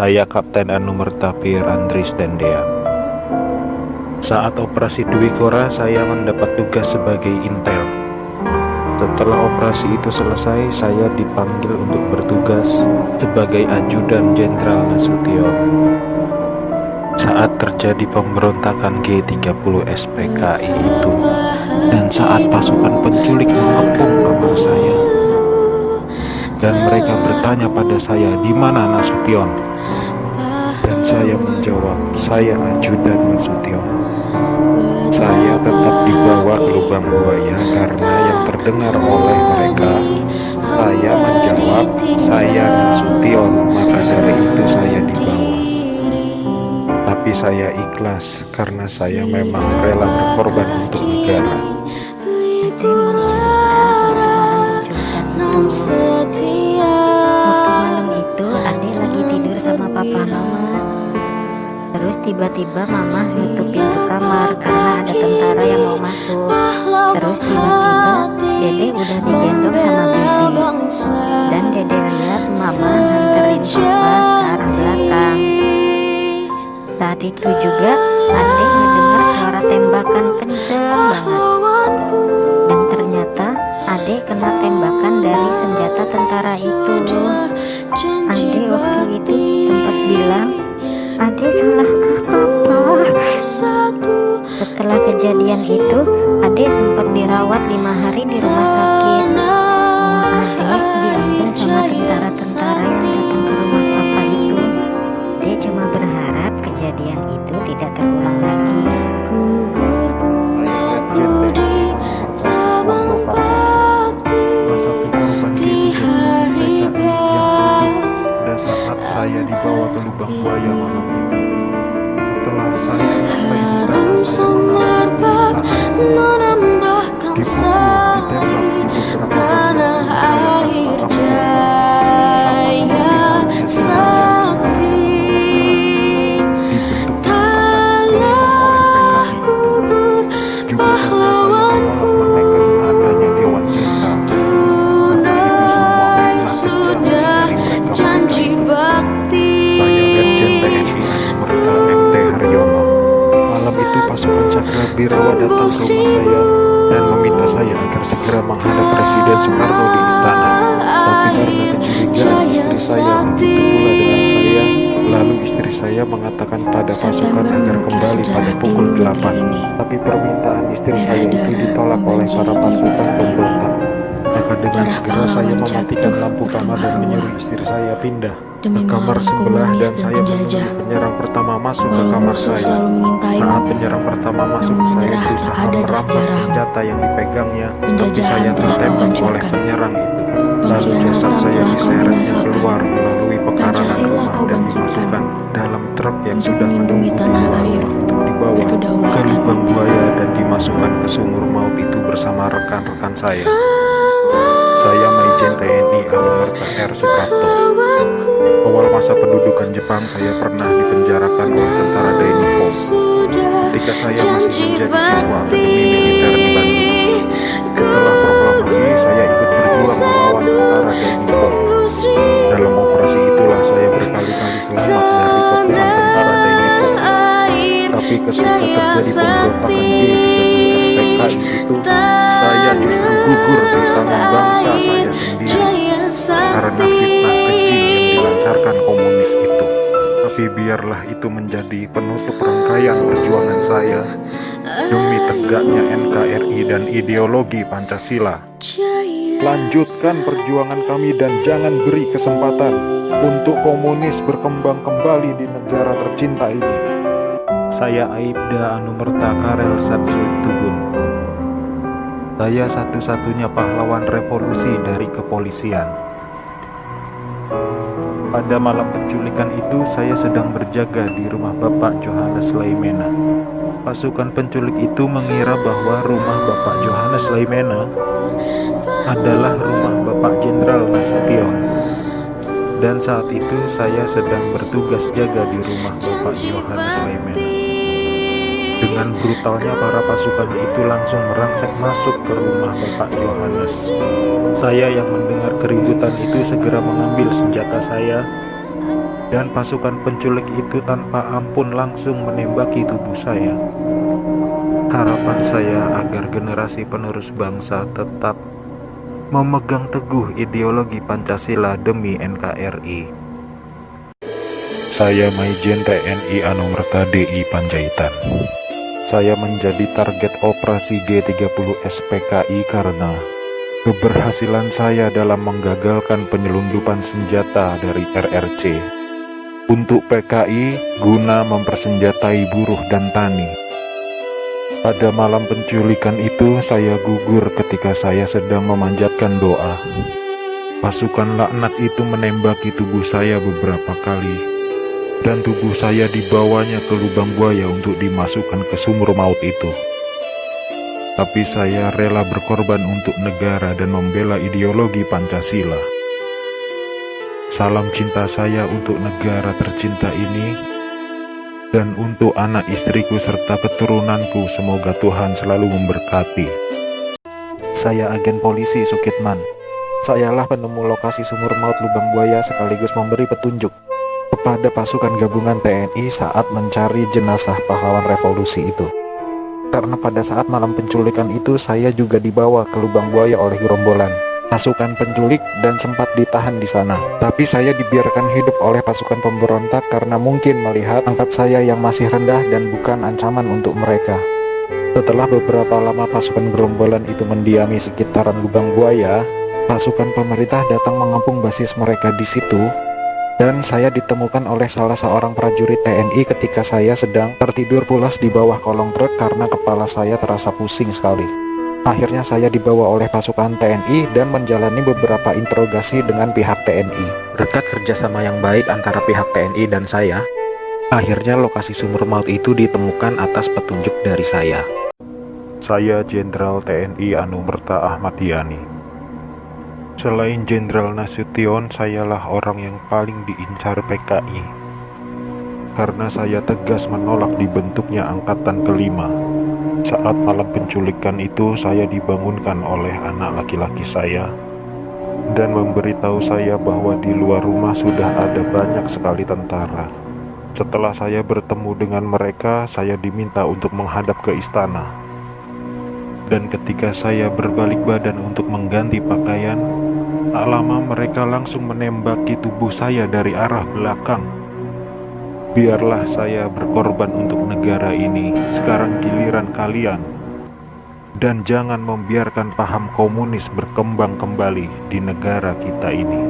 Saya Kapten Anumerta Pirandris Tendean. Saat operasi Dwi Kora, saya mendapat tugas sebagai intel. Setelah operasi itu selesai, saya dipanggil untuk bertugas sebagai ajudan Jenderal Nasution. Saat terjadi pemberontakan G30 SPKI itu, dan saat pasukan penculik mengepung kamar saya, dan mereka bertanya pada saya, "Di mana Nasution?" Dan saya menjawab, "Saya ajudan Nasution." Saya tetap dibawa ke lubang buaya karena yang terdengar oleh mereka. Saya menjawab, "Saya Nasution," maka dari itu saya dibawa. Tapi saya ikhlas karena saya memang rela berkorban untuk negara. Waktu malam itu Ade lagi tidur sama papa mama. Terus tiba-tiba mama nutup pintu kamar karena ada tentara yang mau masuk. Terus tiba-tiba Dede udah digendong sama Bibi. Dan Dede lihat mama nganterin papa ke arah belakang. Saat itu juga Ade ngedengar suara tembakan kenceng banget. Dan ternyata Ade kena tembakan dari senjata tentara itu. Ade waktu itu sempat bilang, "Ade salah apa?" Setelah kejadian itu, Ade sempat dirawat 5 hari di rumah sakit. Uang Ade diambil sama tentara-tentara yang datang ke rumah papa itu. Dia cuma berharap kejadian itu tidak terulang lagi. Saya dibawa ke lubang buaya malam itu. Setelah saya sampai di sana, saya mengalami saat dipukul, ditembak di beberapa bagian tubuh saya tanpa ampun. Sama seperti juga karena saya menolak menekan adanya Dewan Jenderal. Saya Letjen TNI Anumerta MT Haryono. Malam itu pasukan Cakrabirawa datang ke rumah saya dan meminta saya agar segera menghadap Presiden Soekarno di istana. Tapi karena kecurigaan istri saya begitu pula dengan saya, lalu istri saya mengatakan pada pasukan agar kembali pada pukul 8. Tapi permintaan istri saya itu ditolak oleh para pasukan pemberontak. Maka dengan segera saya mematikan lampu kamar dan menyuruh istri saya pindah ke kamar sebelah, dan saya menunggu penyerang pertama masuk ke kamar saya. Saat penyerang pertama masuk, saya berusaha merampas senjata yang dipegangnya, tapi saya tertembak oleh penyerang itu. Lalu jasad saya diseretnya keluar melalui pekarangan rumah dan dimasukkan dalam truk yang sudah menunggu di luar rumah untuk dibawa ke lubang buaya dan dimasukkan ke sumur maut itu bersama rekan-rekan saya. Saya Maijen TNI Anumerta R. Suprapto. Awal masa pendudukan Jepang, saya pernah dipenjarakan oleh tentara Dainipo ketika saya masih menjadi siswa Akademi Militer di Bandung. Setelah proklamasi, saya ikut berjuang melawan tentara Dainipo. Dalam operasi itulah saya berkali-kali selamat dari kepungan tentara Dainipo. Tapi ketika terjadi pemberontakan G30 SPKI itu, saya justru gugur di tangan bangsa saya sendiri karena fitnah keji yang dilancarkan komunis itu. Tapi biarlah itu menjadi penutup rangkaian perjuangan saya demi tegaknya NKRI dan ideologi Pancasila. Lanjutkan perjuangan kami dan jangan beri kesempatan untuk komunis berkembang kembali di negara tercinta ini. Saya Aibda Anumerta Karel Satsuit Tubun. Saya satu-satunya pahlawan revolusi dari kepolisian. Pada malam penculikan itu, saya sedang berjaga di rumah Bapak Johannes Leimena. Pasukan penculik itu mengira bahwa rumah Bapak Johannes Leimena adalah rumah Bapak Jenderal Nasution. Dan saat itu saya sedang bertugas jaga di rumah Bapak Johannes Leimena. Dengan brutalnya para pasukan itu langsung merangsek masuk ke rumah Bapak Johannes. Saya yang mendengar keributan itu segera mengambil senjata saya dan pasukan penculik itu tanpa ampun langsung menembaki tubuh saya. Harapan saya agar generasi penerus bangsa tetap memegang teguh ideologi Pancasila demi NKRI. Saya Maijen TNI Anumerta DI Panjaitan. Saya menjadi target operasi G30 SPKI karena keberhasilan saya dalam menggagalkan penyelundupan senjata dari RRC untuk PKI guna mempersenjatai buruh dan tani. Pada malam penculikan itu, saya gugur ketika saya sedang memanjatkan doa. Pasukan laknat itu menembaki tubuh saya beberapa kali, dan tubuh saya dibawanya ke lubang buaya untuk dimasukkan ke sumur maut itu. Tapi saya rela berkorban untuk negara dan membela ideologi Pancasila. Salam cinta saya untuk negara tercinta ini, dan untuk anak istriku serta keturunanku, semoga Tuhan selalu memberkati. Saya agen polisi Sukitman. Sayalah penemu lokasi sumur maut lubang buaya sekaligus memberi petunjuk kepada pasukan gabungan TNI saat mencari jenazah pahlawan revolusi itu. Karena pada saat malam penculikan itu saya juga dibawa ke lubang buaya oleh gerombolan pasukan penculik dan sempat ditahan di sana. Tapi saya dibiarkan hidup oleh pasukan pemberontak karena mungkin melihat pangkat saya yang masih rendah dan bukan ancaman untuk mereka. Setelah beberapa lama pasukan gerombolan itu mendiami sekitaran lubang buaya, pasukan pemerintah datang mengepung basis mereka di situ, dan saya ditemukan oleh salah seorang prajurit TNI ketika saya sedang tertidur pulas di bawah kolong truk karena kepala saya terasa pusing sekali. Akhirnya saya dibawa oleh pasukan TNI dan menjalani beberapa interogasi dengan pihak TNI. Berkat kerjasama yang baik antara pihak TNI dan saya, akhirnya lokasi sumur maut itu ditemukan atas petunjuk dari saya. Saya Jenderal TNI Anumerta Ahmad Yani. Selain Jenderal Nasution, sayalah orang yang paling diincar PKI. Karena saya tegas menolak dibentuknya Angkatan Kelima. Saat malam penculikan itu, saya dibangunkan oleh anak laki-laki saya dan memberitahu saya bahwa di luar rumah sudah ada banyak sekali tentara. Setelah saya bertemu dengan mereka, saya diminta untuk menghadap ke istana. Dan ketika saya berbalik badan untuk mengganti pakaian, tak lama mereka langsung menembaki tubuh saya dari arah belakang. Biarlah saya berkorban untuk negara ini, sekarang giliran kalian. Dan jangan membiarkan paham komunis berkembang kembali di negara kita ini.